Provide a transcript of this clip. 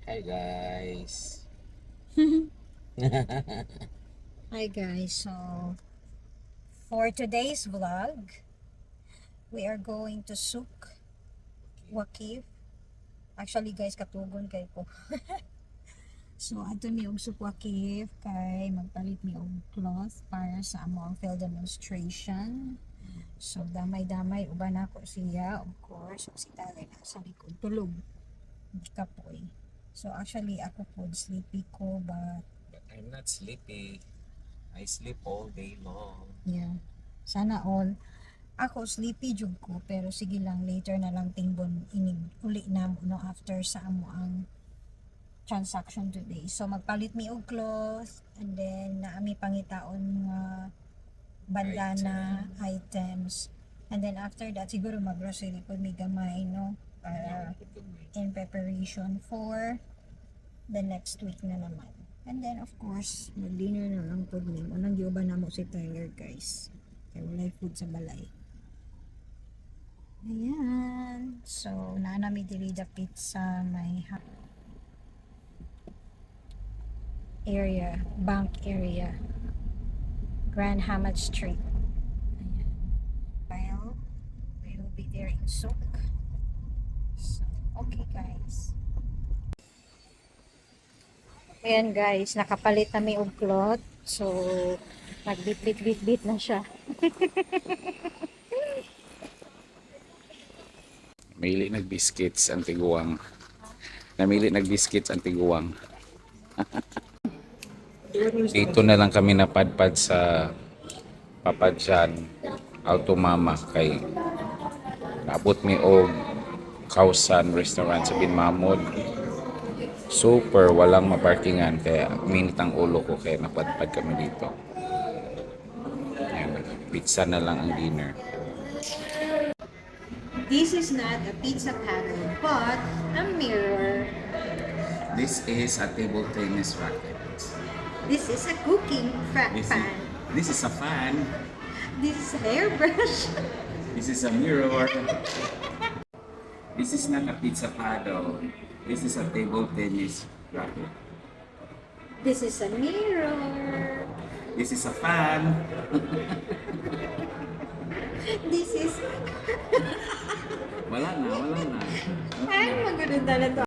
Hi guys. Hi guys, so for today's vlog, we are going to Souk Waqif. Actually guys, katugon kay ko. So ato mi og Souk Waqif kay magpalit mi og cloth para sa among field demonstration. So damay-damay uban ako siya, of course, si Tali na sa likod tulog. Di kapoy. So actually ako po sleepy ko but But I'm not sleepy. I sleep all day long. yeah. Sana all. Ako sleepy jud ko pero sige lang later na lang tingbon inig uli na mo no after sa amo ang transaction today. So magpalit mi og cloth and then naami pangitaon nga bandana items. And then after that siguro mag-grocery pud mi gamay no para in preparation for the next week na naman. And then of course, mag-dinner na lang pud mi. Unang giuban namo si Tyler guys. Kaya walay food sa balay. Ayan. So, naanami diri dapit sa may area, bank area. Grand Hamad Street. Ayan. Well, we will be there in Souk. So, okay guys. Ayan guys, nakapalit na may og cloth. So, nagbit-bit-bit-bit na siya. Namili nag-biscuits ang tiguang. Namili nag-biscuits ang tiguang. Dito na lang kami napadpad sa Papadjan Alto Mama kay naabot mi og Kausan restaurant sa Binmamod. Super walang maparkingan kaya minit ang ulo ko kaya napadpad kami dito. Ayan, pizza na lang ang dinner. This is not a pizza paddle, but a mirror. This is a table tennis racket. This is a cooking pan. This is a fan. This is a hairbrush. This is a mirror. This is not a pizza paddle. This is a table tennis racket. This is a mirror. This is a fan. This is... Wala na. Ay, maganda na to.